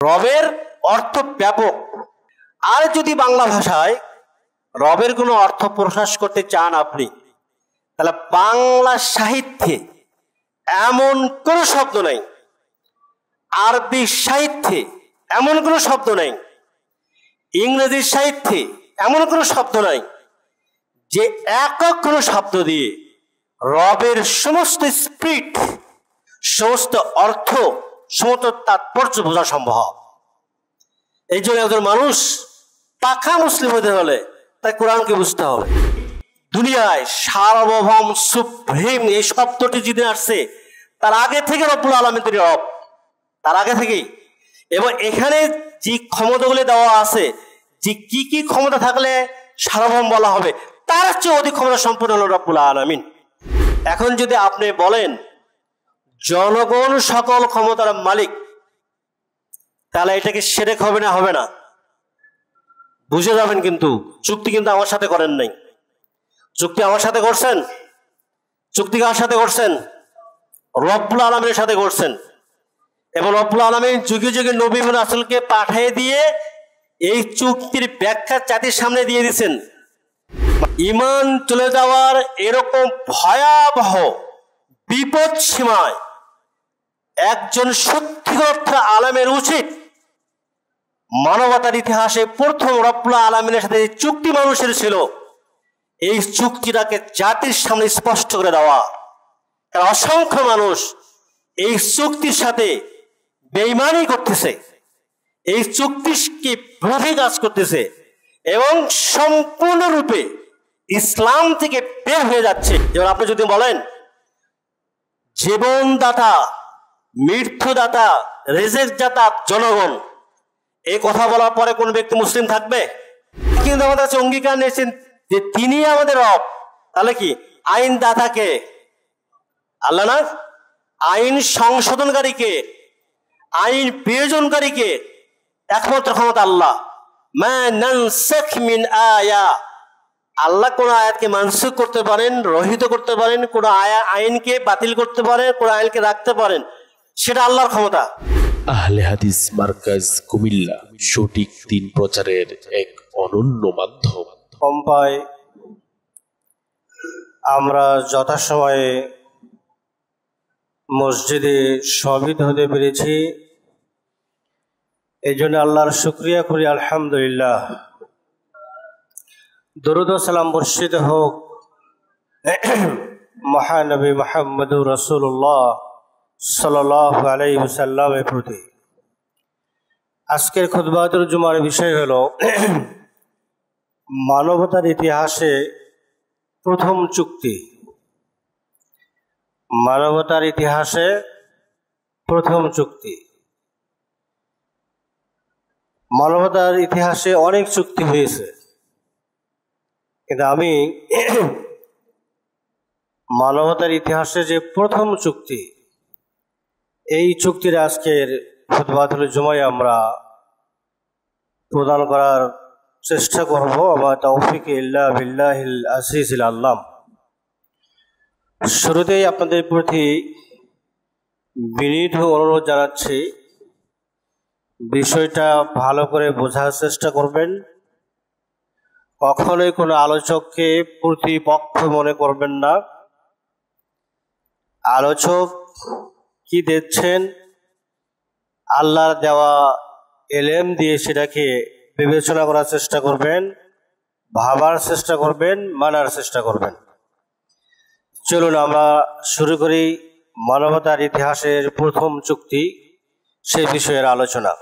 রবের অর্থ ব্যাপক। আর যদি বাংলা ভাষায় রবের কোনো অর্থ প্রকাশ করতে চান আপনি, তাহলে বাংলা সাহিত্যে এমন কোনো শব্দ নাই, আরবি সাহিত্যে এমন কোনো শব্দ নাই, ইংরেজি সাহিত্যে এমন কোনো শব্দ নাই যে একক কোনো শব্দ দিয়ে রবের সমস্ত স্পিরিট, সমস্ত অর্থ, সমস্ত তাৎপর্য বোঝা সম্ভব। এই জন্য একজন মানুষ পাকা মুসলিম হতে হলে তাই কোরআনকে বুঝতে হবে। দুনিয়ায় সার্বভৌম সুপ্রিম এই শব্দটি যেদিন আসছে তার আগে থেকে রব্বুল আলামিন তিনি রব, তার আগে থেকেই। এবং এখানে যে ক্ষমতাগুলি দেওয়া আছে, যে কি কি ক্ষমতা থাকলে সার্বভৌম বলা হবে, তার চেয়ে অধিক ক্ষমতা সম্পূর্ণ হল রব্বুল আলামিন। এখন যদি আপনি বলেন জনগণ সকল ক্ষমতার মালিক, তাহলে এটাকে শিরক হবে না? হবে না? বুঝে যাবেন। কিন্তু চুক্তি কিন্তু আমার সাথে করেন নাই। চুক্তি আমার সাথে করছেন? চুক্তি কার সাথে করছেন? রব্বুল আলামিনের সাথে করছেন। এবং রব্বুল আলামিন যুগে যুগে নবী এবং রাসূলকে পাঠিয়ে দিয়ে এই চুক্তির ব্যাখ্যা জাতির সামনে দিয়ে দিয়েছেন। ঈমান চলে যাওয়ার এরকম ভয়াবহ বিপদ সীমায় একজন সত্যিকার অর্থে আলেমের উচিত মানবতার ইতিহাসে প্রথম রব্বুল আলামিনের সাথে চুক্তি মানুষের ছিল, এই চুক্তিটাকে জাতির সামনে স্পষ্ট করে দেওয়া। কারণ অসংখ্য মানুষ এই চুক্তির সাথে বেঈমানি করতেছে, এই চুক্তিকে বিরোধী কাজ করতেছে এবং সম্পূর্ণরূপে ইসলাম থেকে বের হয়ে যাচ্ছে। যেমন আপনি যদি বলেন জীবনদাতা, মৃত্যুদাতা, রিজিক দাতা জনগণ, এই কথা বলার পরে কোন ব্যক্তি মুসলিম থাকবে? কিন্তু আমাদের কাছে অঙ্গীকার নিয়েছেন যে তিনি আমাদের রব। তাহলে কি আইন দাতা কে? আল্লাহ না? আইন সংশোধনকারী কে? আইন প্রয়োজনকারী কে? একমাত্র ক্ষমতা আল্লাহ। মা নানসাখ মিন আয়া, আল্লাহ কোন আয়াতকে মানসুখ করতে পারেন, রহিত করতে পারেন, কোন আইনকে বাতিল করতে পারেন, কোন আইনকে রাখতে পারেন, সেটা আল্লাহর ক্ষমতা। আহলে হাদিস মার্কাজ কুমিল্লা সঠিক দিন প্রচারের এক অনন্য মাধ্যম। কম্পায় আমরা যথাসময়ে মসজিদে সমবেত হতে পেরেছি, এই জন্য আল্লাহর শুকরিয়া করি, আলহামদুলিল্লাহ। দরুদ ও সালাম বর্ষিত হোক মহানবী মুহাম্মদুর রাসূলুল্লাহ সাল্লাল্লাহু আলাইহি ওয়াসাল্লামের প্রতি। আজকের খুতবাতুল জুমার বিষয় হলো মানবতার ইতিহাসে প্রথম চুক্তি। মানবতার ইতিহাসে প্রথম চুক্তি। মানবতার ইতিহাসে অনেক চুক্তি হয়েছে, কিন্তু আমি মানবতার ইতিহাসে যে প্রথম চুক্তি, এই চুক্তির আজকের খুতবাতুল জুমায় আমরা প্রদান করার চেষ্টা করব। আমার তৌফিক ইল্লা বিল্লাহিল আজিজিল আল্লাম। শুরুতেই আপনাদের প্রতি বিনীত অনুরোধ জানাচ্ছি, বিষয়টা ভালো করে বোঝার চেষ্টা করবেন। কখনোই কোনো আলোচককে প্রতিপক্ষ মনে করবেন না। আলোচক কি দিচ্ছেন, আল্লাহর দেওয়া এলেম দিয়ে সেটাকে বিবেচনা করার চেষ্টা করবেন, ভাবার চেষ্টা করবেন, মানার চেষ্টা করবেন। চলুন আমরা শুরু করি মানবতার ইতিহাসের প্রথম চুক্তি, সেই বিষয়ের আলোচনা।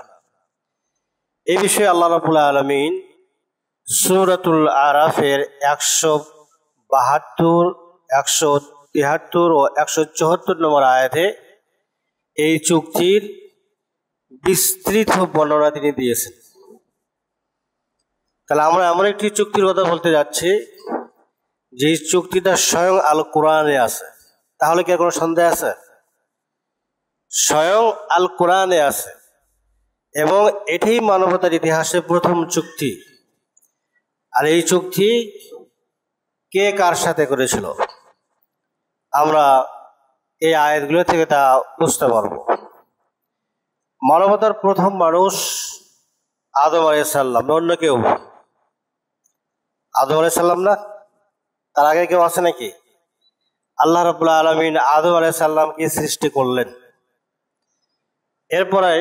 এই বিষয়ে আল্লাহ রাব্বুল আলামিন সূরাতুল আরাফের 172, 173 ও 174 নম্বর আয়াতে এই চুক্তির বিস্তৃত বর্ণনা তিনি দিয়েছেন। তাহলে আমরা এমন একটি চুক্তির কথা বলতে যাচ্ছি যে চুক্তিটা স্বয়ং আল কোরআনে আছে। তাহলে কি কোনো সন্দেহ আছে? স্বয়ং আল কোরআনে আছে এবং এটাই মানবতার ইতিহাসে প্রথম চুক্তি। আর এই চুক্তি কে কার সাথে করেছিল আমরা এই আয়াতগুলো থেকে তা বুঝতে পারব। মানবতার প্রথম মানুষ আদম আলাইহিস সালাম, অন্য কেউ? আদম আলাইহিস সালাম না? তার আগে কেউ আছে নাকি? আল্লাহ রাব্বুল আলামিন আদম আলাইহিস সালামকে সৃষ্টি করলেন। এরপরে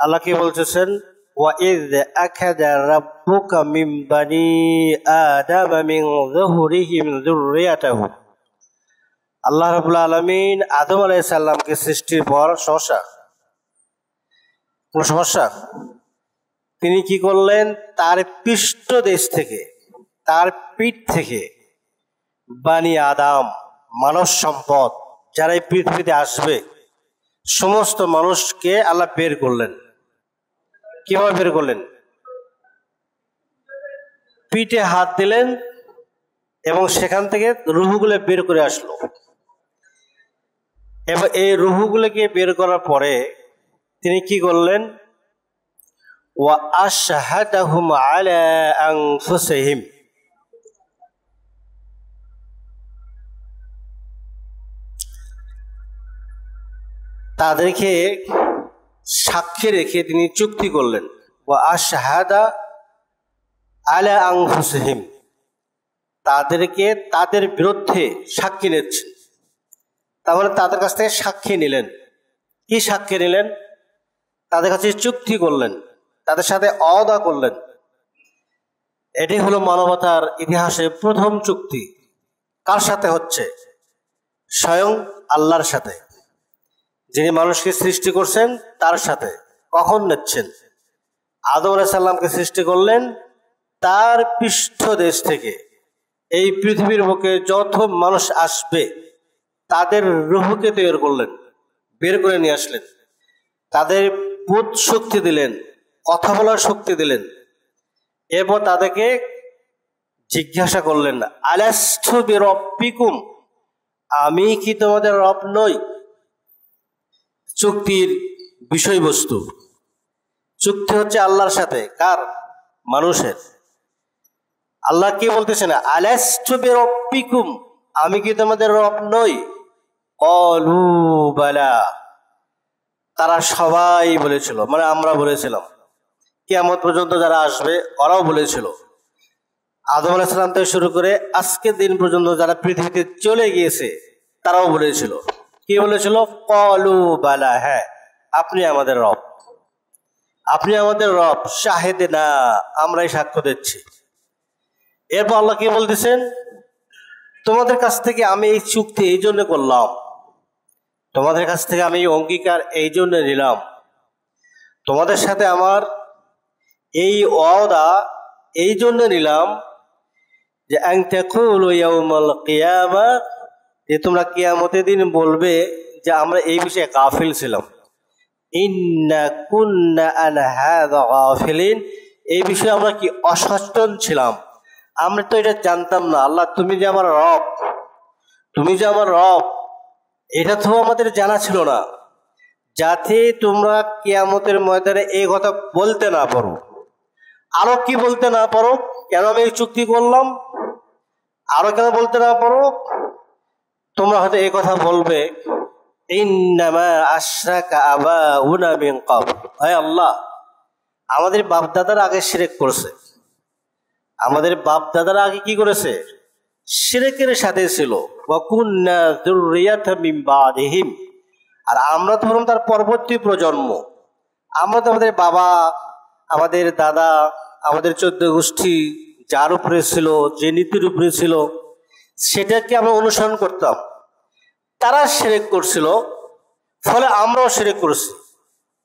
আল্লাহ কি বলতেছেন, وَإِذْ أَخَذَ رَبُّكَ مِنْ بَنِي آدَمَ مِنْ ظُهُورِهِمْ ذُرِّيَّتَهُمْ। আল্লাহ রাব্বুল আলামিন আদম আলাইহিস সালামকে সৃষ্টির পর কোন সমস্যা? তিনি কি করলেন, তার পৃষ্ঠদেশ থেকে, তার পিঠ থেকে বানি আদম, মানব সম্পদ যারা এই পৃথিবীতে আসবে সমস্ত মানুষকে আল্লাহ বের করলেন। কিভাবে বের করলেন? পিঠে হাত দিলেন এবং সেখান থেকে রুহগুলো বের করে আসলো। এবার এই রুহগুলোকে বের করার পরে তিনি কি করলেন, ওয়া আশহাদাহুম আলা আনফুসিহিম, তাদেরকে সাক্ষী রেখে তিনি চুক্তি করলেন। ওয়া আশহাদা আলা আনফুসিহিম, তাদেরকে তাদের বিরুদ্ধে সাক্ষী নিচ্ছেন। তাহলে তাদের কাছ থেকে সাক্ষী নিলেন। কি সাক্ষী নিলেন? তাদের কাছে চুক্তি করলেন, তাদের সাথে ওয়াদা করলেন। এটি হলো মানবতার ইতিহাসে প্রথম চুক্তি। কার সাথে হচ্ছে? স্বয়ং আল্লাহর সাথে, যিনি মানুষকে সৃষ্টি করছেন তার সাথে। কখন নিচ্ছেন? আদম আলাইহিস সালামকে সৃষ্টি করলেন, তার পৃষ্ঠদেশ থেকে এই পৃথিবীর বুকে যত মানুষ আসবে তাদের রূহকে তৈরি করলেন, বের করে নিয়ে আসলেন। তাদের বোধ শক্তি দিলেন, কথা বলার শক্তি দিলেন। এরপর তাদেরকে জিজ্ঞাসা করলেন, আলাস্তু বিরব্বিকুম, আমি কি তোমাদের রব নই? চুক্তির বিষয়বস্তু, চুক্তি হচ্ছে আল্লাহর সাথে। কার? মানুষের। আল্লাহ কি বলতেছেন, আলাস্তু বিরব্বিকুম, আমি কি তোমাদের রব নই? ক্বালু বালা, তারা সবাই বলেছিল, মানে আমরা বলেছিলাম। কিয়ামত পর্যন্ত যারা আসবে ওরাও বলেছিল। আদম আলাইহিস সালাম থেকে শুরু করে আজকের দিন পর্যন্ত যারা পৃথিবীতে চলে গিয়েছে তারাও বলেছিল। কি বলেছিল? ক্বালু বালা, হ্যাঁ আপনি আমাদের রব, আপনি আমাদের রব, শাহেদনা, আমরাই সাক্ষ্য দিচ্ছি। এরপর আল্লাহ কি বলতেছেন, তোমাদের কাছ থেকে আমি এই চুক্তি এই জন্য করলাম, তোমাদের কাছ থেকে আমি এই অঙ্গীকার এই জন্য নিলাম, তোমাদের সাথে আমার এই ওয়াদা এই জন্য নিলাম যে আন তাকুলু ইয়াউমাল কিয়ামা, যে তোমরা কিয়ামতের দিন বলবে যে আমরা এই বিষয়ে গাফিল ছিলাম। ইন্না কুন্না আন হাযা গাফিলিন, এই বিষয়ে আমরা কি অসচেতন ছিলাম, আমরা তো এটা জানতাম না। আল্লাহ তুমি যে আমার রব, তুমি যে আমার রব, এটা তো আমাদের জানা ছিল না, যাতে তোমরা কিয়ামতের ময়দানে এই কথা বলতে না পারো। আরো কি বলতে না পারো? কেন আমি এই চুক্তি করলাম? আরো কেন বলতে না পারো? তোমরা হয়তো এই কথা বলবে, ইন্নামা আশরাকা আবাউনা মিন ক্বাবল, হে আল্লাহ আমাদের বাপ দাদারা আগে শিরক করেছে, আমাদের বাপ দাদারা আগে কি করেছে? শিরকের সাথে ছিল। ওয়া কুন্না যুররিয়াতাম মিন বাদিহিম, আর আমরা তো হলাম তার পরবর্তী প্রজন্ম। আমরা তো আমাদের বাবা, আমাদের দাদা, আমাদের 14 গোষ্ঠী যার উপরে ছিল, যে নীতির উপরে ছিল, সেটাকে আমরা অনুসরণ করতাম। তারা শিরক করছিল, ফলে আমরাও শিরক করছি।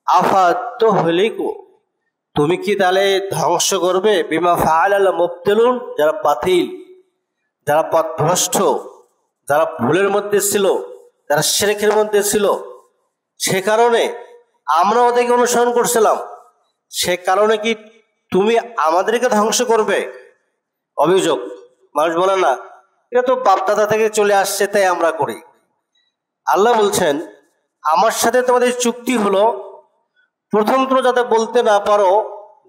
আফাতুহলিকু, তুমি কি তাহলে ধ্বংস করবে? বিমা ফাআলাল মুবতিলুন, যারা বাতিল, যারা পথভ্রষ্ট, যারা ভুলের মধ্যে ছিল, যারা শিরকের মধ্যে ছিল, সে কারণে আমরা ওদেরকে অনুসরণ করছিলাম, সে কারণে কি তুমি আমাদেরকে ধ্বংস করবে? অভিযোগ। মানুষ বলে না, এটা তো বাপদাদা থেকে চলে আসছে তাই আমরা করি। আল্লাহ বলছেন, আমার সাথে তোমাদের চুক্তি হলো প্রথম তো যাতে বলতে না পারো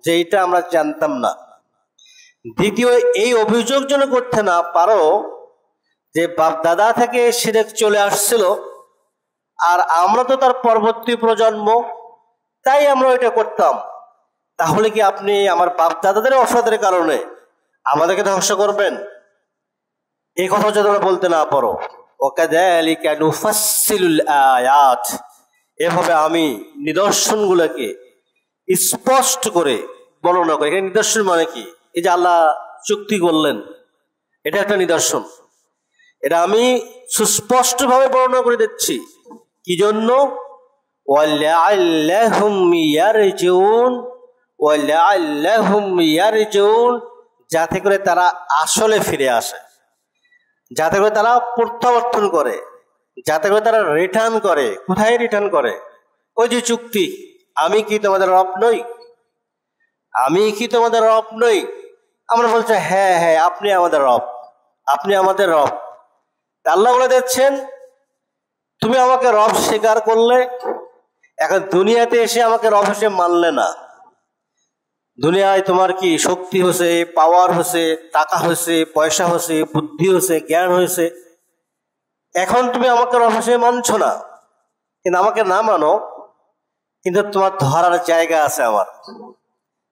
যে এটা আমরা জানতাম না, দ্বিতীয় এই অভিযোগ যেন করতে না পারো যে বাপদাদা থেকে শিরক চলে আসছিল, আর আমরা তো তার পরবর্তী প্রজন্ম, তাই আমরা ওইটা করতাম। তাহলে কি আপনি আমার বাপ দাদাদের অপরাধের কারণে আমাদেরকে ধ্বংস করবেন? এই কথা যদি আমরা বলতে না পারো, ওয়াকাযালিকা নুফাসসিলুল আয়াত, এভাবে আমি নিদর্শনগুলোকে স্পষ্ট করে বর্ণনা করি। এখানে নিদর্শন মানে কি? এই যে আল্লাহ চুক্তি করলেন, এটা একটা নিদর্শন। এটা আমি সুস্পষ্টভাবে বর্ণনা করে দিচ্ছি। কি জন্য? ওয়ালাআল্লাহুম ইয়ারজিউন, ওয়ালাআল্লাহুম ইয়ারজিউন, যাতে করে তারা আসলে ফিরে আসে, যাতে করে তারা প্রত্যাবর্তন করে, যাতে করে তারা রিটার্ন করে। কোথায় রিটার্ন করে? ওই যে চুক্তি, আমি কি তোমাদের রব নই? আমি কি তোমাদের রব নই? আমরা বলছি হ্যাঁ হ্যাঁ, আপনি আমাদের রব, আপনি আমাদের রব। আল্লাহ বলে দিচ্ছেন, তুমি আমাকে রব স্বীকার করলে, এখন দুনিয়াতে এসে আমাকে রব হিসেবে মানলে না। দুনিয়ায় তোমার কি শক্তি হয়েছে, পাওয়ার হয়েছে, টাকা হয়েছে, পয়সা হয়েছে, বুদ্ধি হয়েছে, জ্ঞান হয়েছে, এখন তুমি আমাকে রব হিসেবে মানছো না। কিন্তু আমাকে না মানো, কিন্তু তোমার ধরার জায়গা আছে আমার,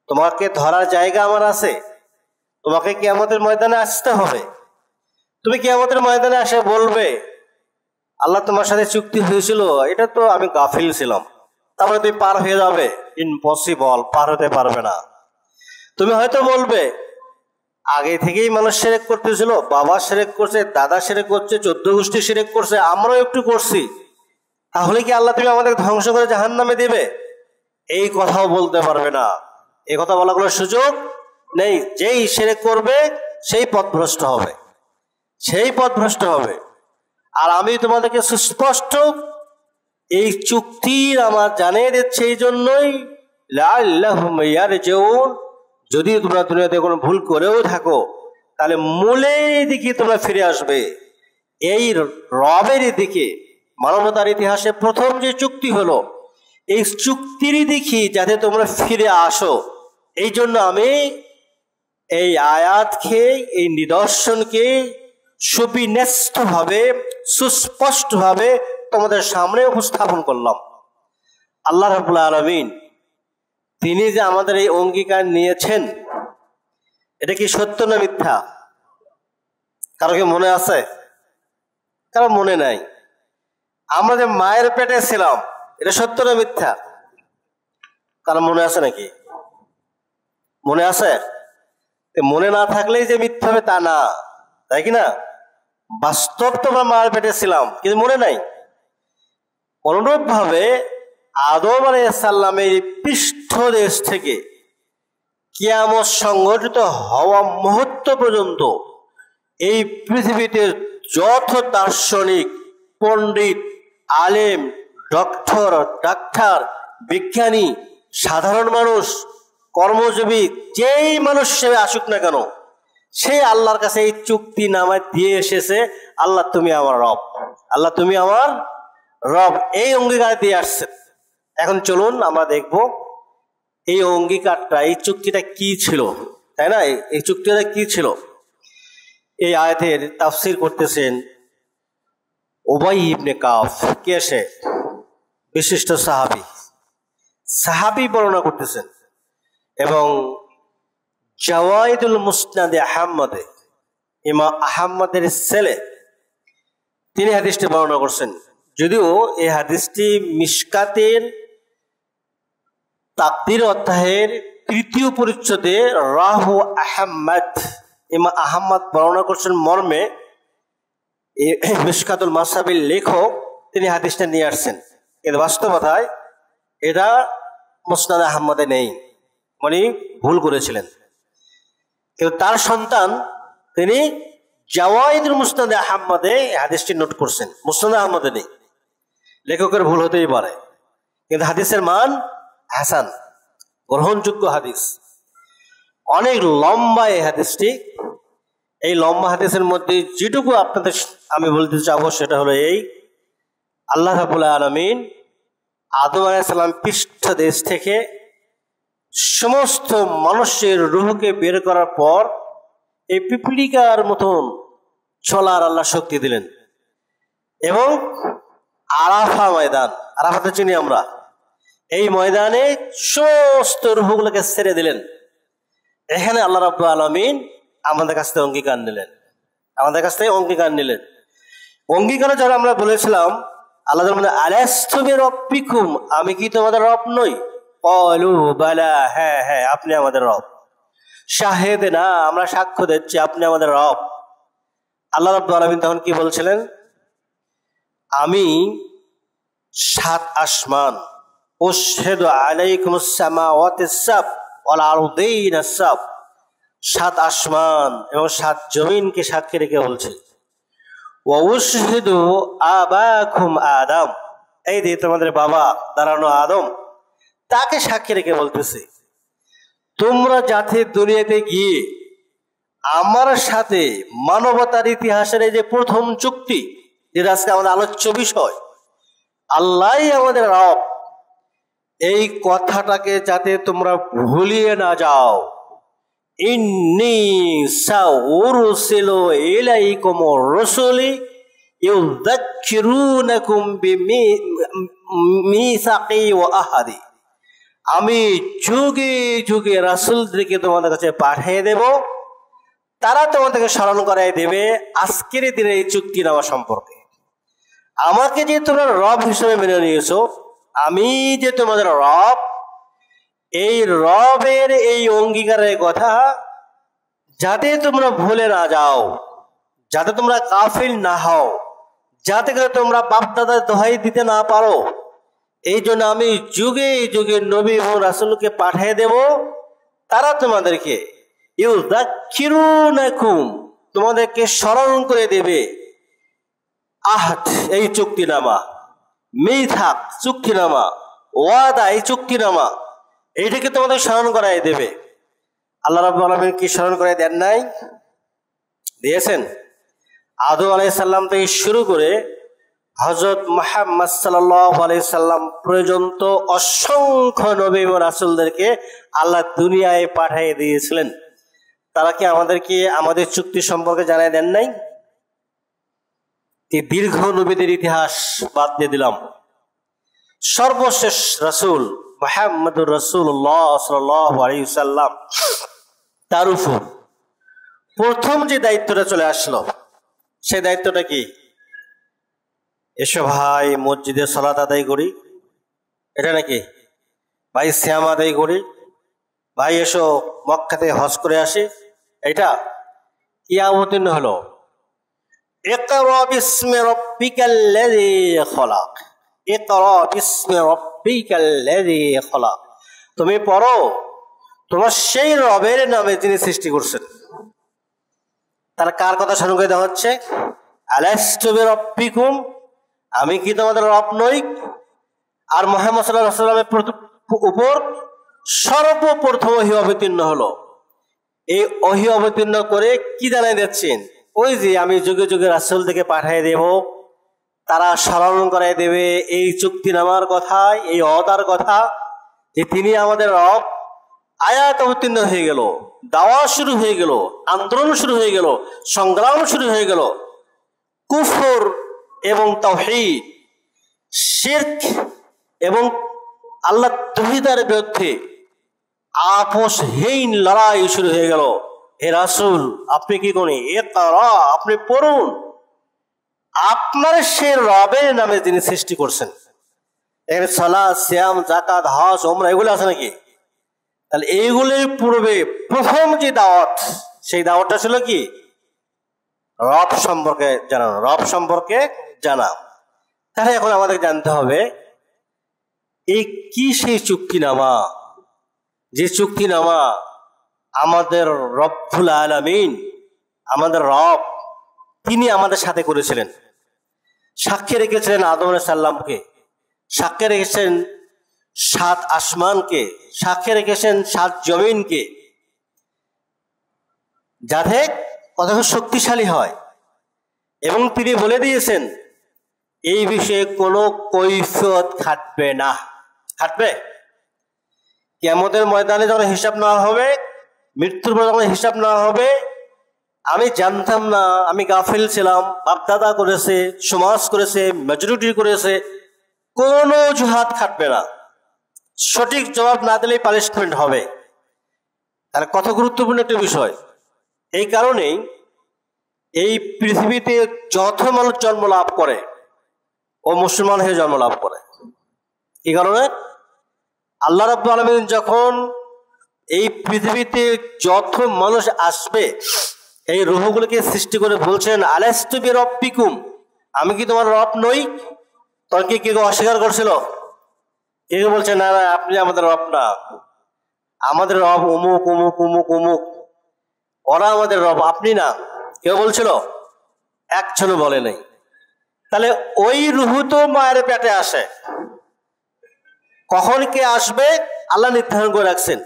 তোমাকে ধরার জায়গা আমার আছে। তোমাকে কিয়ামতের ময়দানে আসতে হবে। তুমি কিয়ামতের ময়দানে এসে বলবে, আল্লাহ তোমার সাথে চুক্তি হয়েছিল, এটা তো আমি গাফিল ছিলাম, তারপরে তুমি পার হয়ে যাবে। ইম্পসিবল, পার হতে পারবে না। তুমি হয়তো বলবে, আগে থেকেই মানুষ শিরক করতেছিল, বাবা শিরক করছে, দাদা শিরক করছে, 14 গোষ্ঠী শিরক করছে, আমরাও একটু করছি, তাহলে কি আল্লাহ তুমি আমাদের ধ্বংস করে জাহান্নামে দিবে? এই কথাও বলতে পারবে না। এই কথা বলার কোনো সুযোগ নেই। যেই শিরক করবে সেই পথভ্রষ্ট হবে, সেই পথভ্রষ্ট হবে। আর আমি তোমাদেরকে সুস্পষ্ট এই চুক্তির আমার জানিয়ে দিচ্ছে, এই জন্যই লাআল্লাহুম ইয়ারজিউন, যদি তোমরা দুনিয়াতে কোনো ভুল করেও থাকো, তাহলে মূলের দিকে তোমরা ফিরে আসবে, এই রবের দিকে। মানবতার ইতিহাসে প্রথম যে চুক্তি হলো, এই চুক্তির দিকে যাতে তোমরা ফিরে আসো, এই জন্য আমি এই আয়াতকে, এই নিদর্শনকে সুবিন্যস্তভাবে, সুস্পষ্টভাবে তোমাদের সামনে উপস্থাপন করলাম। আল্লাহ রাব্বুল আলামিন তিনি যে আমাদের এই অঙ্গীকার নিয়েছেন, এটা কি সত্য না মিথ্যা? কারো কি মনে আছে? কারো মনে নাই? আমরা যে মায়ের পেটে ছিলাম, এটা সত্য না মিথ্যা? কারো মনে আছে নাকি? মনে আছে? মনে না থাকলেই যে মিথ্যা হবে তা না, তাই কি না? বাস্তব তো আমরা মায়ের পেটে ছিলাম, কিন্তু মনে নাই। অনুরূপ ভাবে আদম আলাইহিস সালামের পৃষ্ঠদেশ থেকে কিয়ামত সংঘটিত হওয়া মুহূর্ত পর্যন্ত এই পৃথিবীতে যত দার্শনিক, পণ্ডিত, আলেম, ডাক্তার, বিজ্ঞানী, সাধারণ মানুষ, কর্মজীবী, যেই মানুষ হিসেবে আসুক না কেন, সে আল্লাহর কাছে এই চুক্তি নামা দিয়ে এসেছে, আল্লাহ তুমি আমার রব, আল্লাহ তুমি আমার রব, এই অঙ্গীকার দিয়ে আসছে। এখন চলুন আমরা দেখব এই অঙ্গীকারটা, এই চুক্তিটা কি ছিল, তাই না? এই চুক্তিটা কি ছিল? এই আয়াতের তাফসীর করতেছেন উবাই ইবনে কাফ। কে সে? বিশিষ্ট সাহাবী বর্ণনা করতেছেন। এবং জাওয়াইদুল মুসনাদে আহমদে, ইমাম আহমদের ছেলে, তিনি হাদিসটি বর্ণনা করছেন। যদিও এই হাদিসটি মিশকাতের তাকদীর অধ্যায়ের 3য় পরিচ্ছেদে রাহু আহমদ, ইমাম আহমদ বর্ণনা করছেন মর্মে, মিশকাতুল মাসাবির লেখক তিনি হাদিসটা নিয়ে আসছেন। কিন্তু বাস্তবতায় এটা মুসনাদ আহমদে নেই, উনি ভুল করেছিলেন। কিন্তু তার সন্তান তিনি জাওয়াইদুল মুসনাদে আহমদে হাদিসটি নোট করছেন, মুসনাদ আহমদে নেই। লেখকের ভুল হতেই পারে, কিন্তু হাদিসের মান হাসান, গ্রহণযোগ্য হাদিস। অনেক লম্বা এই হাদিসটি। এই লম্বা হাদিসের মধ্যে যেটুকু আপনাদের আমি বলতে চাবো সেটা হলো এই, আল্লাহ রাব্বুল আলামিন আদম আলাইহিস সালাম পৃষ্ঠদেশ থেকে সমস্ত মানুষের রূহকে বের করার পর এই পিপলিকার মতন চলার আল্লাহ শক্তি দিলেন। এবং আরাফা ময়দান, আরাফাতে চিনি আমরা, এই ময়দানে সমস্ত রূহগুলোকে ছেড়ে দিলেন। এখানে আল্লাহ রাব্বুল আলামিন আমাদের কাছ থেকে অঙ্গীকার নিলেন। অঙ্গীকারে যারা আমরা বলেছিলাম, আল্লাহ আলাস্তু বিরাব্বিকুম, আমি কি তোমাদের রব নই? ক্বালু বালা, হ্যাঁ হ্যাঁ আপনি আমাদের রব। শাহেদনা, আমরা সাক্ষ্য দিচ্ছি আপনি আমাদের রব। আল্লাহ রাব্বুল আলামিন তখন কি বলছিলেন? আমি 7 আসমান, উশহিদু আলাইকুমুস সামাওয়াতিস সাব ওয়াল আরদিনাস সাব, 7 আসমান এবং 7 জমিনকে সাক্ষী রেখে বলছে। ওয়া উশহিদু আবাকুম আদম, এই যে তোমাদের বাবা দাঁড়ানো আদম, তাকে সাক্ষী রেখে বলতেছে, তোমরা যাতে দুনিয়াতে গিয়ে আমার সাথে মানবতার ইতিহাসের এই যে প্রথম চুক্তি, যেটা আজকে আমাদের আলোচ্য বিষয়, আল্লাহই আমাদের রব, এই কথাটাকে যাতে তোমরা ভুলিয়ে না যাও। ইন্নী সাউরসিলু ইলাইকুম রাসূলি ইউযাক্কিরুনাকুম বিমিসাকি ওয়া আহাদি, আমি যুগে যুগে রাসূলদেরকে তোমাদের কাছে পাঠিয়ে দেব, তারা তোমাদেরকে স্মরণ করাই দেবে আজকের দিনে এই চুক্তিনামা সম্পর্কে। আমাকে যে তোমরা রব হিসেবে মেনে নিয়েছো, আমি যে তোমাদের রব, এই রবের এই অঙ্গীকারের কথা যাতে তোমরা ভুলে না যাও, যাতে তোমরা কাফির না হও, যাতে করে তোমরা বাপদাদার দোহাই দিতে না পারো, এই জন্য আমি যুগে যুগে নবী এবং রাসূলকে পাঠিয়ে দেব, তারা তোমাদেরকে ইউযাক্কিরুনাকুম, তোমাদেরকে স্মরণ করে দেবে আহদ, এই চুক্তিনামা, মিথাক চুক্তিনামা, ওয়াদা এই চুক্তিনামা, এইটাকে তোমাদের স্মরণ করাই দেবে। আল্লাহ রাব্বুল আলামিন কি স্মরণ করে দেন নাই? দিয়েছেন। আদম আলাইহিস সালাম থেকে শুরু করে হযরত মুহাম্মদ সাল্লাল্লাহু আলাইহি সাল্লাম পর্যন্ত অসংখ্য নবী ও রাসূলদেরকে আল্লাহ দুনিয়ায় পাঠিয়ে দিয়েছিলেন। তারা কি আমাদেরকে আমাদের চুক্তি সম্পর্কে জানাই দেন নাই? এই দীর্ঘ নবীদের ইতিহাস বাদ দিয়ে দিলাম, সর্বশেষ রাসূল মুহাম্মদুর রাসূলুল্লাহ সাল্লাল্লাহু আলাইহি সাল্লাম, তার উপর প্রথম যে দায়িত্বটা চলে আসলো, সেই দায়িত্বটা কি? এসো ভাই মসজিদে সালাত আদায় করি, এটা নাকি? ভাই সিয়াম আদায় করি, ভাই এসো মক্কাতে হজ করে আসি, এটা কি অবতীর্ণ হলো? ইকরা বিসমি রাব্বিকাল্লাযী খলাক, ইকরা বিসমি রাব্বিকাল্লাযী খলাক, তুমি পড়ো তোমার সেই রবের নামে যিনি সৃষ্টি করছেন। তার কার কথা স্মরণ করে দেওয়া হচ্ছে? আলাস্তু বিরাব্বিকুম, আমি কি তোমাদের রব নই? আর মুহাম্মদ সাল্লাল্লাহু আলাইহি ওয়াসাল্লামের উপর সর্বপ্রথম ওহী অবতীর্ণ হলো। এই ওহী অবতীর্ণ করে কি জানাই দিচ্ছেন? ওই যে আমি যুগে যুগে রাসূল থেকে পাঠিয়ে দেব, তারা স্মরণ করাই দেবে এই চুক্তিনামার কথা, এই ওয়াদার কথা, যে তিনি আমাদের রব। আয়াত অবতীর্ণ হয়ে গেল, দাওয়া শুরু হয়ে গেল, আন্দোলন শুরু হয়ে গেল, সংগ্রাম শুরু হয়ে গেল। কুফর এবং তাওহীদ, শিরক এবং আল্লাহ তাআলার বিরুদ্ধে আপোষহীন লড়াই শুরু হয়ে গেল। হে রাসূল, আপনি কি করেন? ইকরা, আপনি পড়ুন আপনার সে রবের নামে যিনি সৃষ্টি করছেন। এর সালাত, সিয়াম, যাকাত, হজ, ওমরা এগুলো আছে নাকি? তাহলে এইগুলির পূর্বে প্রথম যে দাওয়াত, সেই দাওয়াতটা ছিল কি? রব সম্পর্কে জানানো, রব সম্পর্কে জানা। তাহলে এখন আমাদের জানতে হবে এই কি সেই চুক্তিনামা, যে চুক্তিনামা আমাদের রব্বুল আলামিন, আমাদের রব, তিনি আমাদের সাথে করেছিলেন। সাক্ষী রেখেছিলেন আদম আলাইহিস সালামকে, সাক্ষী রেখেছেন 7 আসমানকে, সাক্ষী রেখেছেন 7 জমিনকে, যাতে কত শক্তিশালী হয়। এবং তিনি বলে দিয়েছেন এই বিষয়ে কোনো কৈফিয়ত খাটবে না। খাটবে? কিয়ামতের ময়দানে যখন হিসাব নেওয়া হবে, মৃত্যুর পর যখন হিসাব নেওয়া হবে, আমি জানতাম না, আমি গাফিল ছিলাম, বাপদাদা করেছে, সমাজ করেছে, মেজরিটি করেছে, কোনো অজুহাত খাটবে না। সঠিক জবাব না দিলেই পানিশমেন্ট হবে। তাহলে কত গুরুত্বপূর্ণ একটা বিষয়। এই কারণেই এই পৃথিবীতে যত মানুষ জন্ম লাভ করে ও মুসলমান হয়ে জন্ম লাভ করে। কি কারণে? আল্লাহ রাব্বুল আলামিন যখন এই পৃথিবীতে যত মানুষ আসবে এই রূহগুলোকে সৃষ্টি করে বলছেন, আলাস্তু বিরাব্বিকুম, আমি কি তোমার রব নই? তখন কি কেউ অস্বীকার করছিল? কেউ বলছে না না, আপনি আমাদের রব না, আমাদের রব অমুক অমুক অমুক অমুক, ওরা আমাদের রব, আপনি না। কেউ বলছিল? একজনও বলে নাই। তাহলে ওই রূহ তো মায়ের পেটে আসে, কখন কে আসবে আল্লাহ নির্ধারণ করে রাখছেন।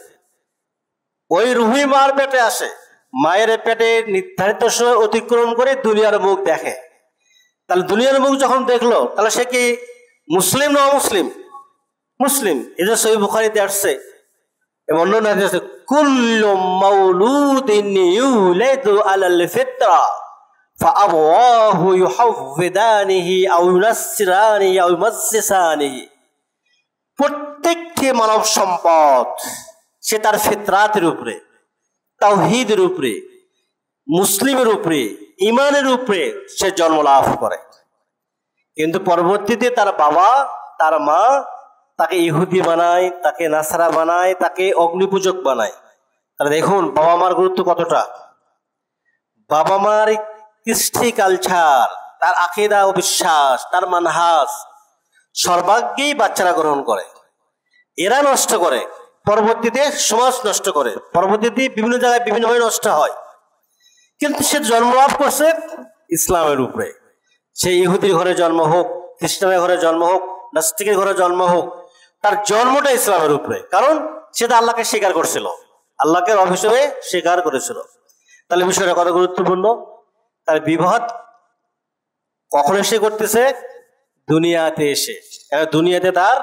ওই রূহই মায়ের পেটে আসে, মায়ের পেটে নির্ধারিত সময় অতিক্রম করে দুনিয়ার মুখ দেখে। তাহলে দুনিয়ার মুখ যখন দেখলো, তাহলে সে কি মুসলিম না অমুসলিম? মুসলিম। এই যে সহিহ বুখারীতে আসছে, অন্য হাদিসে আছে, কুল্লু মাউলুদিন ইউলাদু আলাল ফিতরা ফাআবওয়াহু ইউহাউফিদানিহি আও ইউনাসসিরানিহি আও ইউমাজ্জিসানিহি। প্রত্যেকটি মানব সম্পদ সে তার ফিতরাতের উপরে, তাওহীদের উপরে, মুসলিমের উপরে, ইমানের উপরে সে জন্ম লাভ করে। কিন্তু পরবর্তীতে তার বাবা তার মা তাকে ইহুদি বানায়, তাকে নাসারা বানায়, তাকে অগ্নিপূজক বানায়। তাহলে দেখুন বাবা মার গুরুত্ব কতটা। বাবা মার কৃষ্টি কালচার, তার আকীদা ও বিশ্বাস, তার মানহাজ সর্বাগ্যেই বাচ্চারা গ্রহণ করে, এরা নষ্ট করে, পরবর্তীতে সমাজ নষ্ট করে, পরবর্তীতে বিভিন্ন জায়গায় বিভিন্নভাবে নষ্ট হয়। কিন্তু সে জন্মলাভ করছে ইসলামের উপরে। সে ইহুদির ঘরে জন্ম হোক, খ্রিস্টানের ঘরে জন্ম হোক, নাস্তিকের ঘরে জন্ম হোক, তার জন্মটা ইসলামের উপরে। কারণ সে তো আল্লাহকে স্বীকার করছিল, আল্লাহকে রব হিসেবে স্বীকার করেছিল। তাহলে বিষয়টা কত গুরুত্বপূর্ণ। তার বিবাহ কখন এসে করতেছে? দুনিয়াতে এসে। দুনিয়াতে তার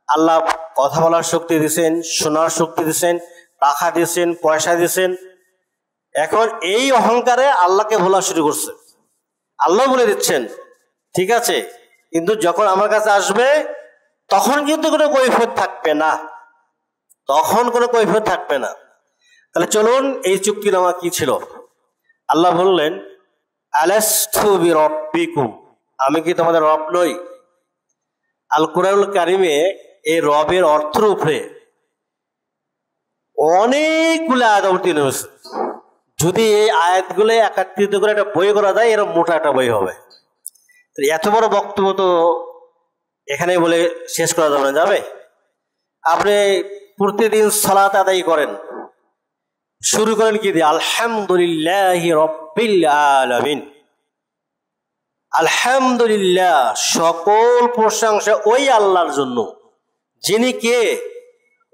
আল্লাহ কথা বলার শক্তি দিয়েছেন, শোনার শক্তি দিয়েছেন, টাকা দিয়েছেন, পয়সা দিয়েছেন। এখন এই অহংকারে আল্লাহকে ভোলা শুরু করছে। আল্লাহ বলে দিচ্ছেন ঠিক আছে, কিন্তু যখন আমার কাছে আসবে তখন কিন্তু কোনো কৈফিয়ত থাকবে না, তখন কোনো কৈফিয়ত থাকবে না। তাহলে চলুন এই চুক্তিনামা কি ছিল। আল্লাহ বললেন, আলাস্তু বিরাব্বিকুম, আমি কি তোমাদের রব নই? আল কুরআনুল কারিমে এই রবের অর্থের উপরে অনেকগুলো আয়াত অবতীর্ণ হয়েছে। যদি এই আয়াতগুলো একত্রিত করে একটা বই করা যায়, এরকম মোটা একটা বই হবে। এত বড় বক্তব্য তো এখানে বলে শেষ করা যাবে না। যাবে? আপনি প্রতিদিন সালাত আদায় করেন, শুরু করেন কি দিয়ে? আলহামদুলিল্লাহি রাব্বিল আলামিন। আলহামদুলিল্লাহ, সকল প্রশংসা ওই আল্লাহর জন্য যিনি কে?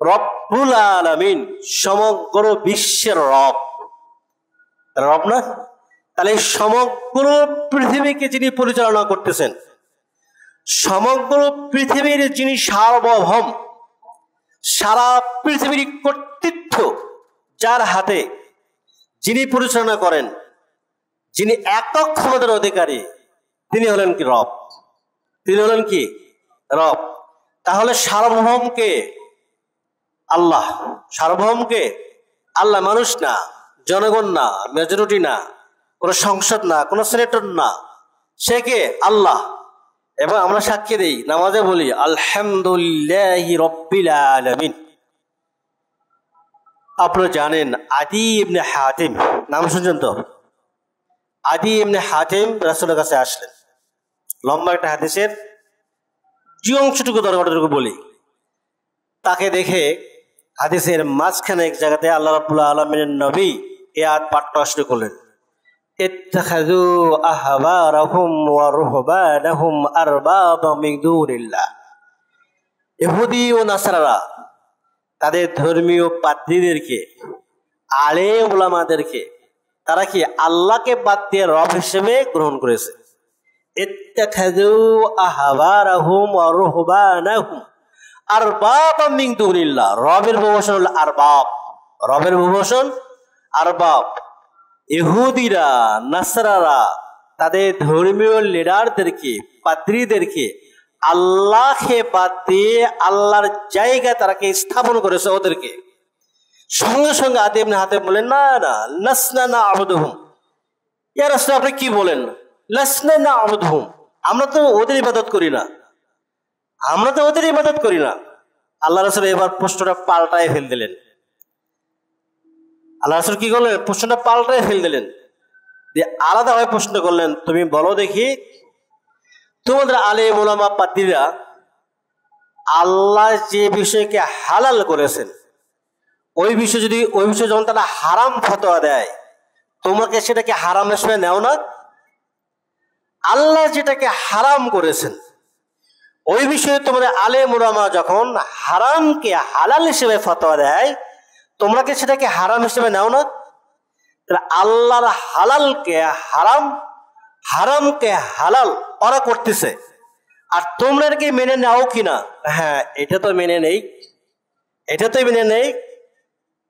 রব্বুল আলামিন, সমগ্র বিশ্বের রব। রব না? তাহলে সমগ্র পৃথিবীকে যিনি পরিচালনা করতেছেন, সমগ্র পৃথিবীর যিনি সার্বভৌম, সারা পৃথিবীর কর্তৃত্ব যার হাতে, যিনি পরিচালনা করেন, যিনি একক ক্ষমতার অধিকারী, তিনি হলেন কি? রব। তিনি হলেন কি? রব। তাহলে সার্বভৌমকে? আল্লাহ। সার্বভৌমকে? আল্লাহ। মানুষ না, জনগণ না, মেজরিটি না, কোন সংসদ না, কোন সিনেটর না, সে কে? আল্লাহ। এবং আমরা সাক্ষী দেই, নামাজে বলি আলহামদুলিল্লাহি রাব্বিল আলামিন। আপনারা জানেন আদি ইবনে হাতিম, নাম শুনছেন তো? আদি ইবনে হাতিম রাসূলের কাছে আসলেন। লম্বা একটা হাদিসের যে অংশটুকু দরকারটুকু বলি। তাকে দেখে হাদিসের মাঝখানে এক জায়গাতে আল্লাহ রাব্বুল আলামিনের নবী এই আয়াত পাঠ করা শুরু করলেন, ইত্তাখাযু আহবারাহুম ওয়া রুহবানাহুম আরবাবা মিন দুনিল্লাহ। ইহুদি ও নাসারারা তাদের ধর্মীয় পাদ্রীদেরকে, আলেম উলামাদেরকে, তারা কি আল্লাহকে বাদ দিয়ে রব হিসেবে গ্রহণ করেছে। ইত্তাখাযু আহবারাহুম ওয়া রুহবানাহুম আরবাবা মিন দুনিল্লাহ। রবের বহুবচন হলো আরবাব, রবের বহুবচন আরবাব। ইহুদিরা নাসারারা তাদের ধর্মীয় লিডারদেরকে, পাদ্রীদেরকে আল্লাহকে বাদ দিয়ে আল্লাহর জায়গায় তারাকে স্থাপন করেছে ওদেরকে। সঙ্গে সঙ্গে আদি ইবনে হাতেম বলেন, না না, লাসনা না'বুদুহুম। ইয়া রাসূল, আপনি কি বলেন? লাসনা না'বুদুহুম, আমরা তো ওদের ইবাদত করি না, আমরা তো ওদের ইবাদত করি না। আল্লাহ রাসূল এবার প্রশ্নটা পাল্টায় ফেল দিলেন। আল্লাহ রাসূল কি করলেন? প্রশ্নটা পাল্টায় ফেল দিলেন, দিয়ে আলাদাভাবে প্রশ্ন করলেন, তুমি বলো দেখি, তোমাদের আলেম ওলামা পাদ্রীরা আল্লাহ যে বিষয়কে হালাল করেছেন ওই বিষয় যখন তারা হারাম ফতোয়া দেয়, তোমাকে সেটাকে হারাম হিসেবে নেও না? আল্লাহ যেটাকে হারাম করেছেন ওই বিষয়ে তোমাদের আলেম ওলামা যখন হারামকে হালাল হিসেবে ফতোয়া দেয়, তোমরা কি সেটাকে হারাম হিসেবে নাও না? তাহলে আল্লাহর হালালকে হারাম, হারামকে হালাল ওরা করতেছে, আর তোমরা কি মেনে নাও কিনা? হ্যাঁ, এটা তো মেনে নেই, এটা তো মেনে নেই।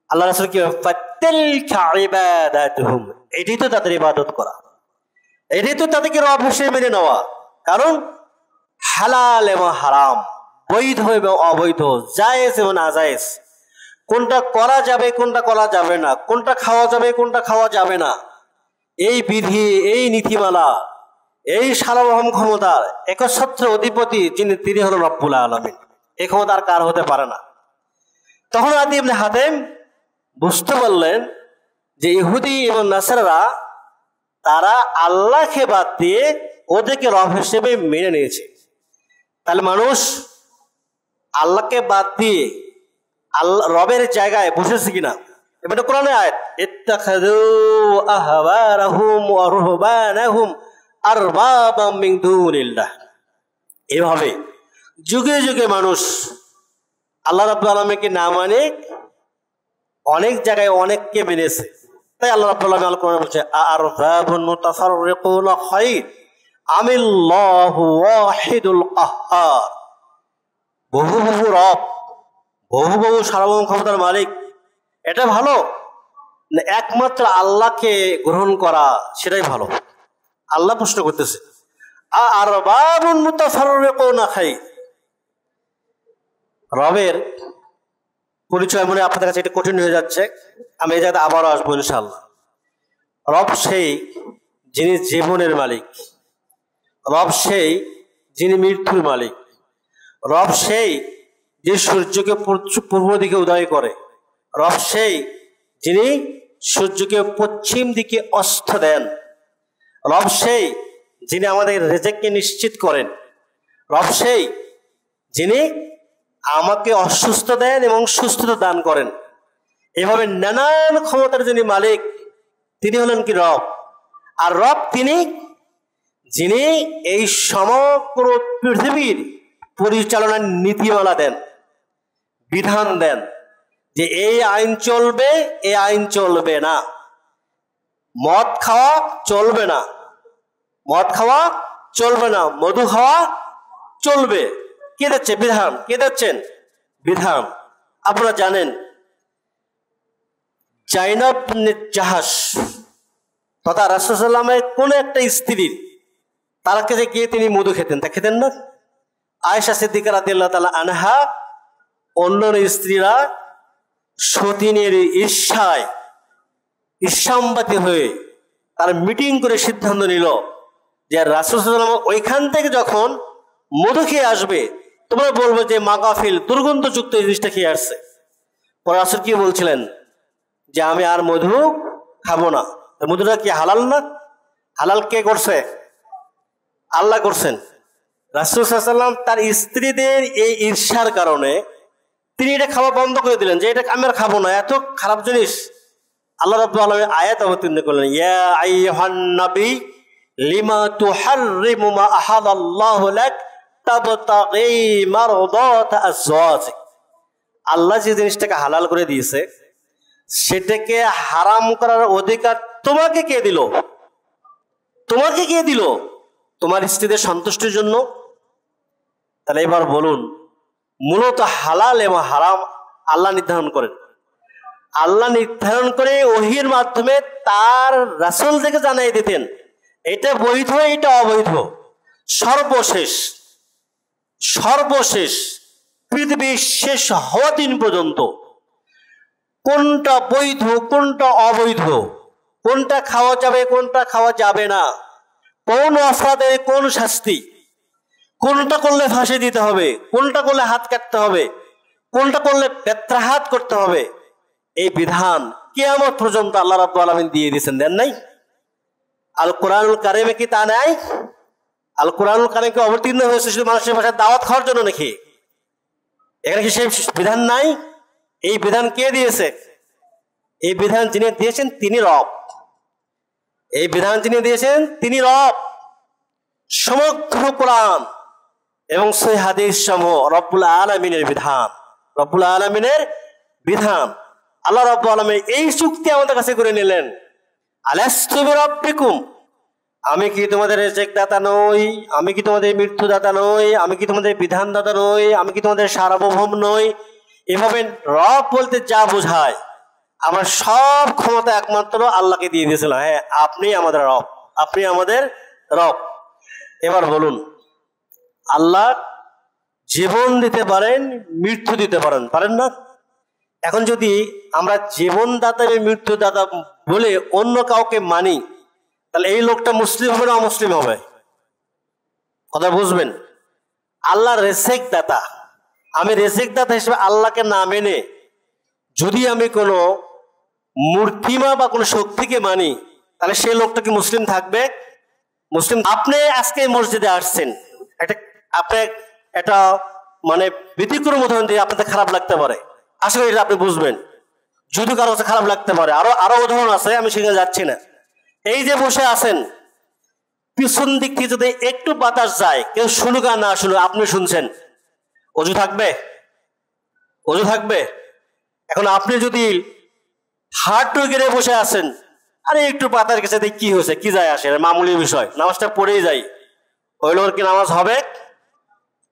আল্লাহ রাসূল কি, ফাতিলকা ইবাদাতুহুম, এটাই তো তাদের ইবাদত করা, এটাই তো তাদেরকে রব হিসেবে মেনে নেওয়া। কারণ হালাল এবং হারাম, বৈধ এবং অবৈধ, জায়েজ এবং নাজায়েজ, কোনটা করা যাবে কোনটা করা যাবে না, কোনটা খাওয়া যাবে কোনটা খাওয়া যাবে না, এই বিধি, এই নীতিমালা, এই সার্বভৌম ক্ষমতার একচ্ছত্র অধিপতি তিনি হলো রব্বুল আলামিন। এই ক্ষমতার কার হতে পারে না। তখন আদি ইবনে হাতেম বুঝতে পারলেন যে ইহুদি এবং নাসারারা তারা আল্লাহকে বাদ দিয়ে ওদেরকে রব হিসেবে মেনে নিয়েছে। তাহলে মানুষ আল্লাহকে বাদ দিয়ে আল্লাহ রবের জায়গায় বসেছে কিনা? এবার কোরআনে আয়াত, ইত্তাখাযু আহবারাহুম ওয়া রুহবানাহুম আরবাবাম মিন দুনিল্লাহ। এভাবে যুগে যুগে মানুষ আল্লাহ রাব্বুল আলামিনকে না মানে অনেক জায়গায় অনেককে মেনেছে। তাই আল্লাহ রাব্বুল আলামিন আল কোরআনে বলছে, আরবাবুন মুতাফাররিকুনা খায়র আমিল্লাহু ওয়াহিদুল কাহ্হার। বহু বহু রব, বহু বহু সার্বভৌম ক্ষমতার মালিক, এটা ভালো না একমাত্র আল্লাহকে গ্রহণ করা সেটাই ভালো? আল্লাহ প্রশ্ন করতেছে, আরবাবুন মুতাফাররিকুনা খায়র। রবের পরিচয় মনে আপনাদের কাছে এটা কঠিন হয়ে যাচ্ছে, আমি এই জায়গাতে আবারও আসবো ইনশাআল্লাহ। রব সেই যিনি জীবনের মালিক, রব সেই যিনি মৃত্যুর মালিক, রব সেই যে সূর্যকে পূর্ব দিকে উদয় করে, রব সেই যিনি সূর্যকে পশ্চিম দিকে অস্ত দেন, রব সেই যিনি আমাদের রিজিককে নিশ্চিত করেন, রব সেই যিনি আমাকে অসুস্থ দেন এবং সুস্থতা দান করেন। এভাবে নানান ক্ষমতার যিনি মালিক তিনি হলেন কি রব। আর রব তিনি যিনি এই সমগ্র পৃথিবীর পরিচালনার নীতিমালা দেন, বিধান দেন, যে এই আইন চলবে, এই আইন চলবে না, মদ খাওয়া চলবে না, মদ খাওয়া চলবে না, মধু খাওয়া চলবে। কে দিচ্ছে বিধান? কে দিচ্ছেন বিধান? আপনারা জানেন জাইনাব জাহাস তথা রাসূলুল্লাহ সাল্লাল্লাহু আলাইহি ওয়াসাল্লামের কোন একটা স্ত্রীর তার কাছে গিয়ে তিনি মধু খেতেন, তা খেতেন না? আয়েশা সিদ্দিকা রাদিয়াল্লাহু তাআলা আনহা অন্য স্ত্রীরা সতীনের ঈর্ষায় ঈর্ষাম্বাতি হয়ে তার মিটিং করে সিদ্ধান্ত নিল যে রাসূলুল্লাহ সাল্লাল্লাহু আলাইহি ওয়াসাল্লাম ওইখান থেকে যখন মধু খেয়ে আসবে তোমরা বলবে যে মাগাফিল, দুর্গন্ধযুক্ত এই জিনিসটা খেয়ে আসছে। পরে রাসূল কি বলছিলেন যে আমি আর মধু খাবো না। মধুটা কি হালাল না? হালাল কে করছে? আল্লাহ করছেন। রাসূল সাল্লাল্লাহু আলাইহি ওয়াসাল্লাম তার স্ত্রীদের এই ঈর্ষার কারণে তিনি এটা খাওয়া বন্ধ করে দিলেন, যে এটা আমি আর খাবো না, এত খারাপ জিনিস। আল্লাহ রাব্বুল আলামিন আয়াত অবতীর্ণ করলেন, ইয়া আইয়ুহান নবী লিমা তুহাররিমু মা আহাল্লাহু লাক তাবতাগি মারদাত আজওয়াজিক। আল্লাহ যে জিনিসটাকে হালাল করে দিয়েছে সেটাকে হারাম করার অধিকার তোমাকে কে দিল? তোমাকে কে দিল? তোমার স্ত্রীদের সন্তুষ্টির জন্য? তাহলে এবার বলুন, মূলত হালাল এবং হারাম আল্লাহ নির্ধারণ করেন। আল্লাহ নির্ধারণ করে ওহীর মাধ্যমে তার রাসূল থেকে জানাই দিতেন এটা বৈধ, এটা অবৈধ। সর্বশেষ সর্বশেষ পৃথিবী শেষ হওয়া দিন পর্যন্ত কোনটা বৈধ কোনটা অবৈধ, কোনটা খাওয়া যাবে কোনটা খাওয়া যাবে না, কোন অপরাধে কোন শাস্তি, কোনটা করলে ফাঁসি দিতে হবে, কোনটা করলে হাত কাটতে হবে, কোনটা করলে বেত্রাঘাত করতে হবে, এই বিধান কিয়ামত পর্যন্ত আল্লাহ রাব্বুল আলামিন দিয়ে দিয়েছেন, দেন নাই? আল কোরআনুল কারিমে কি তা নাই? আল কোরআনুল কারিম কি অবতীর্ণ হয়েছে শুধু মানুষের ভাষায় দাওয়াত খাওয়ার জন্য নাকি? এখানে কি সেই বিধান নাই? এই বিধান কে দিয়েছে? এই বিধান যিনি দিয়েছেন তিনি রব। এই বিধান যিনি দিয়েছেন তিনি রব। সমগ্র কোরআন এবং সহিহ হাদিস সমূহ রব্বুল আলামিনের বিধান, রব্বুল আলামিনের বিধান। আল্লাহ রাব্বুল আলামিন এই চুক্তি আমাদের কাছে করে নিলেন, আলাস্তু বিরাব্বিকুম, আমি কি তোমাদের রিজিক দাতা নই? আমি কি তোমাদের মৃত্যু দাতা নই? আমি কি তোমাদের বিধান দাতা নই? আমি কি তোমাদের সার্বভৌম নই? এভাবে রব বলতে যা বোঝায়, আমার সব ক্ষমতা একমাত্র আল্লাহকে দিয়ে দিয়েছিলাম। হ্যাঁ, আপনি আমাদের রব, আপনি আমাদের রব। এবার বলুন, আল্লাহ জীবন দিতে পারেন, মৃত্যু দিতে পারেন, পারেন না? এখন যদি আমরা জীবনদাতা এবং মৃত্যুদাতা বলে অন্য কাউকে মানি, তাহলে এই লোকটা মুসলিম হবে না অমুসলিম হবে? কথা বুঝবেন। আল্লাহ রিজিক দাতা, আমি রিজিক দাতা হিসেবে আল্লাহকে না মেনে যদি আমি কোনো মূর্তিমা বা কোনো শক্তিকে মানি, তাহলে সেই লোকটা কি মুসলিম থাকবে? মুসলিম। আপনি আজকে মসজিদে আসছেন, আপনি একটা মানে ব্যতিক্রম উদাহরণ দিয়ে আপনাদের খারাপ লাগতে পারে, আশা করি এটা আপনি বুঝবেন। যদি কারো কাছে খারাপ লাগতে পারে, আরো উদাহরণ আছে, আমি সেখানে যাচ্ছি না। এই যে বসে আছেন, পিছন দিক থেকে যদি একটু বাতাস যায়, কেউ শুনুক আর না শুনুক, আপনি শুনছেন, অজু থাকবে? অজু থাকবে? এখন আপনি যদি হাঁটু গেড়ে বসে আছেন, আরে একটু বাতাস গেছে কি হয়েছে, কি যায় আসে, মামুলি বিষয়, নামাজটা পড়েই যাই, ওই লোকের কি নামাজ হবে?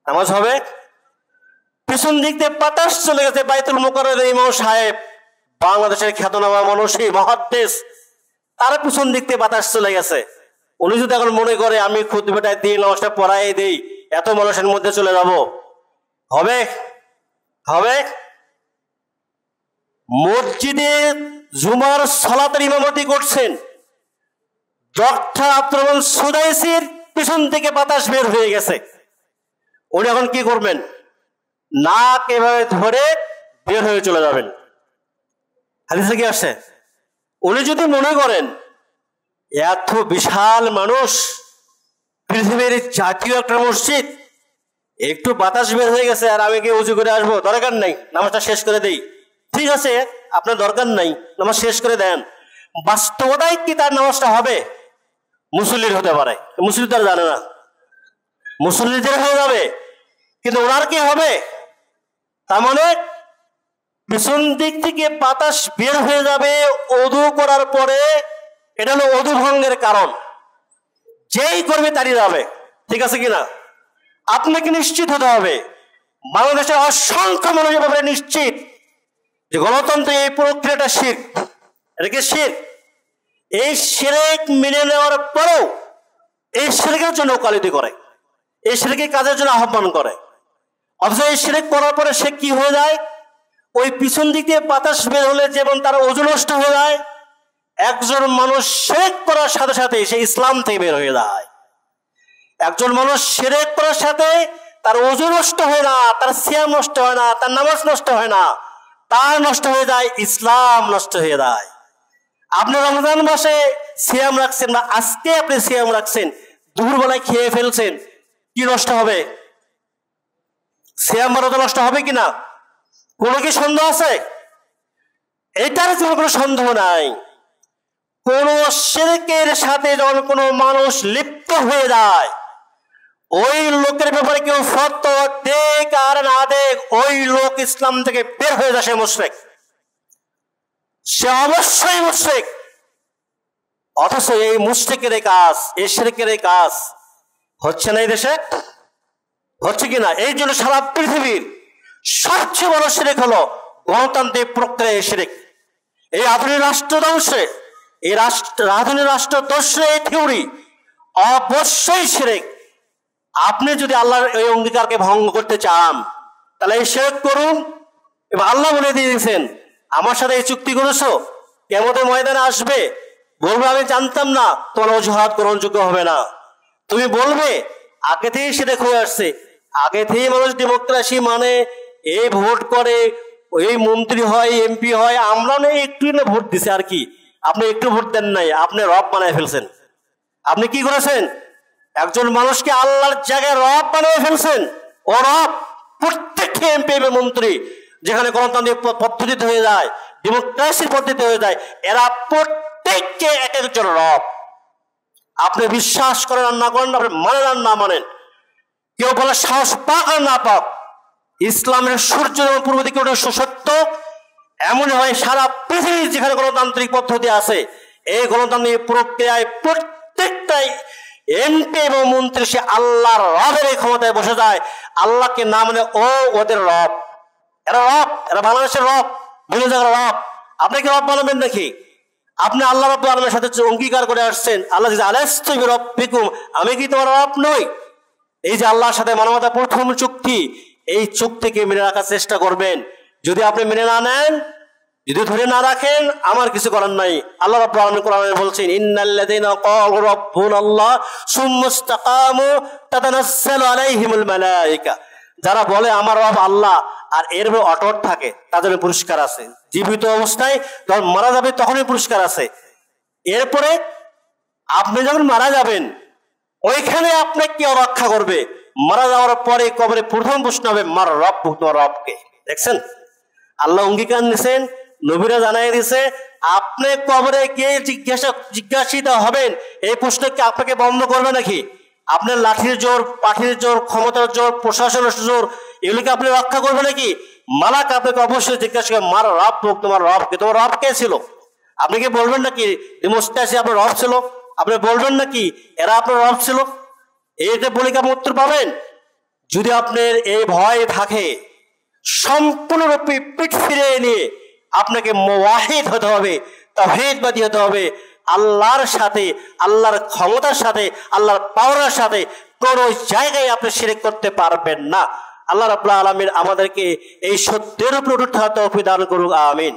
নামাজ হবে? পিছন দিক দিয়ে বাতাস চলে গেছে, বাইতুল মুকাররমের ইমাম সাহেব, বাংলাদেশের খ্যাতনামা মানুষ, মুহাদ্দিস, তার পিছন দিক দিয়ে বাতাস চলে গেছে। উনি যদি এখন মনে করে আমি খুতবাটায় দিই, নামাজটা পড়াই দেই, এত মানুষের মধ্যে চলে যাব, হবে? হবে? মসজিদে জুমার সালাতের ইমামতি করছেন, ডক্টর আব্দুর রহমান সুদাইসির পিছন থেকে বাতাস বের হয়ে গেছে, উনি এখন কি করবেন? নাক এভাবে ধরে বের হয়ে চলে যাবেন। হাদিসে কি আসছে? উনি যদি মনে করেন এত বিশাল মানুষ, পৃথিবীর জাতীয় একটা মসজিদ, একটু বাতাস বের হয়ে গেছে আর আমি কি উঁচু করে আসবো, দরকার নাই, নামাজটা শেষ করে দেই, ঠিক আছে, আপনার দরকার নাই, নামাজ শেষ করে দেন। বাস্তবতাই কি তার নামাজটা হবে? মুসল্লির হতে পারে, মুসল্লি তার জানে না, মুসল্লিদের হয়ে যাবে, কিন্তু ওনার কি হবে? তার মানে পিছন দিক থেকে বাতাস বের হয়ে যাবে ওযু করার পরে, এটা হলো ওযু ভঙ্গের কারণ, যেই করবে তারই যাবে, ঠিক আছে কিনা? আপনাকে নিশ্চিত হতে হবে, বাংলাদেশের অসংখ্য মানুষ ব্যাপারে নিশ্চিত যে গণতন্ত্রের এই প্রক্রিয়াটা শিরক, এটা কি শিরক? এই শিরক মেনে নেওয়ার পরেও এই শিরকের জন্য ওকালতি করে, এই শিরকের কাজের জন্য আহ্বান করে, অথচ এই শিরক করার পরে সে কি হয়ে যায়? ওই পিছন দিক দিয়ে বাতাস বের হলে যেমন তার ওযু নষ্ট হয়ে যায়, একজন মানুষ শিরক করার সাথে সাথে সে ইসলাম থেকে বের হয়ে যায়। একজন মানুষ শিরক করার সাথে তার ওযু নষ্ট হয় না, তার সিয়াম নষ্ট হয় না, তার নামাজ নষ্ট হয় না, তার নষ্ট হয়ে যায়, ইসলাম নষ্ট হয়ে যায়। আপনি রমজান মাসে সিয়াম রাখছেন বা আজকে আপনি সিয়াম রাখছেন, দুপুরবেলায় খেয়ে ফেলছেন, কি নষ্ট হবে? সিয়াম বারোটা নষ্ট হবে কিনা কোনো কি সন্দেহ আছে? এটার জন্য কোনো সন্দেহ নাই। কোন শিরকের সাথে যখন কোনো মানুষ লিপ্ত হয়ে যায়, ওই লোকের ব্যাপারে কেউ ফতোয়া দেখ আর না দেখ, ওই লোক ইসলাম থেকে বের হয়ে যায়, সে মুশরিক, সে অবশ্যই মুশরিক। অথচ এই মুশরিকের কাজ, এই শিরকের কাজ হচ্ছে না এই দেশে, হচ্ছে কিনা? এই জন্য সারা পৃথিবীর সবচেয়ে বড় শিরক হলো গণতান্ত্রিক প্রক্রিয়া শিরক। এই আধুনিক রাষ্ট্র ধ্বংসে, আধুনিক রাষ্ট্র ধ্বংসে এই থিওরি অবশ্যই শিরক। আপনি যদি আল্লাহর এই অঙ্গীকারকে ভঙ্গ করতে চান তাহলে এই শিরক করুন। এবং আল্লাহ বলে দিয়েছেন আমার সাথে এই চুক্তি করেছো, কিয়ামতের ময়দানে আসবে, বলবে আমি জানতাম না, তোমার অজুহাত গ্রহণযোগ্য হবে না। তুমি বলবে আগে থেকেই সেটা হয়ে আসছে, আগে থেকেই মানুষ ডেমোক্রেসি মানে এই ভোট করে, এই মন্ত্রী হয়, এমপি হয়, আমরা না একটু ভোট দিছি আর কি। আপনি একটু ভোট দেন নাই, আপনি রব বানায় ফেলছেন। আপনি কি করেছেন? একজন মানুষকে আল্লাহর জায়গায় রব বানিয়ে ফেলছেন। ও রব প্রত্যেকটি এমপি এবং মন্ত্রী যেখানে গণতান্ত্রিক পদ্ধতিতে হয়ে যায়, ডেমোক্রেসির পদ্ধতিতে হয়ে যায়, এরা প্রত্যেককে এক একজন রব। আপনি বিশ্বাস করেন আর না করেন, আপনি মানেন আর না মানেন, কেউ বলে সাহস পাক আর না পাক, ইসলামের সূর্য যেমন পূর্ব দিকে ওঠে সত্য, এমন হয় সারা পৃথিবীর যেখানে গণতান্ত্রিক পদ্ধতি আছে, এই গণতান্ত্রিক প্রক্রিয়ায় প্রত্যেকটাই এমপি এবং মন্ত্রী সে আল্লাহর রবের এই ক্ষমতায় বসে যায়। আল্লাহকে না মানে ও ওদের রব, এরা রব, এরা বাংলাদেশের রব, বিভিন্ন জায়গার রব। আপনি কি রব বানাবেন নাকি? আপনি আল্লাহ রাব্বুল আলামিনের সাথে অঙ্গীকার করে আসছেন, আল্লাহ আলাস্তু বিরাব্বিকুম, আমি কি তোমার রব নই? এই যে আল্লাহর সাথে মানবতার প্রথম চুক্তি, এই চুক্তিকে মেনে রাখার চেষ্টা করবেন। যদি আপনি মেনে না নেন, যদি ধরে না রাখেন, আমার কিছু করার নাই। আল্লাহ রাব্বুল আলামিন কোরআনে বলছেন ইন্নাল্লাযীনা ক্বালু রাব্বুনাল্লাহ সুম্মা ইসতাকামু তাতানাজ্জালু আলাইহিমুল মালায়েকা, যারা বলে আমার রব আল্লাহ আর এর উপর অটট থাকে, তাদের পুরস্কার আছে। জীবিত অবস্থায় যখন মারা যাবে তখনই পুরস্কার আছে। এরপরে আপনি যখন মারা যাবেন ওইখানে আপনি কি রক্ষা করবে? মারা যাওয়ার পরে কবরে প্রথম প্রশ্ন হবে মার রব, তোমার রবকে। দেখছেন আল্লাহ অঙ্গীকার নিছেন, নবীরা জানাই দিছে, আপনি কবরে গিয়ে জিজ্ঞাসিত হবেন। এই প্রশ্ন কি আপনাকে বন্ধ করবে নাকি? আপনার লাঠির জোর, পাঠির জোর, ক্ষমতার জোর, প্রশাসনের জোর, এগুলিকে আপনি রক্ষা করবে নাকি? মালাক আপনাকে অবশ্যই জিজ্ঞাসা করবে মার রব, তোমার রবকে, তোমার রব কে ছিল? আপনি কি বলবেন নাকি ডেমোক্রেসি আপনার রব ছিল? আপনি বলবেন নাকি এরা আপনার রব ছিল? এইটা বলে কি আপনি উত্তর পাবেন? যদি আপনার এই ভয় থাকে, সম্পূর্ণরূপে পিঠ ফিরিয়ে নিয়ে আপনাকে মুওয়াহিদ হতে হবে, তাওহীদবাদী হতে হবে। আল্লাহর সাথে, আল্লাহর ক্ষমতার সাথে, আল্লাহর পাওয়ারের সাথে কোনো জায়গায় আপনি শিরক করতে পারবেন না। আল্লাহ রাব্বুল আলামিন আমাদেরকে এই সত্যের উপর উঠে তৌফিক দান করুক, আমিন।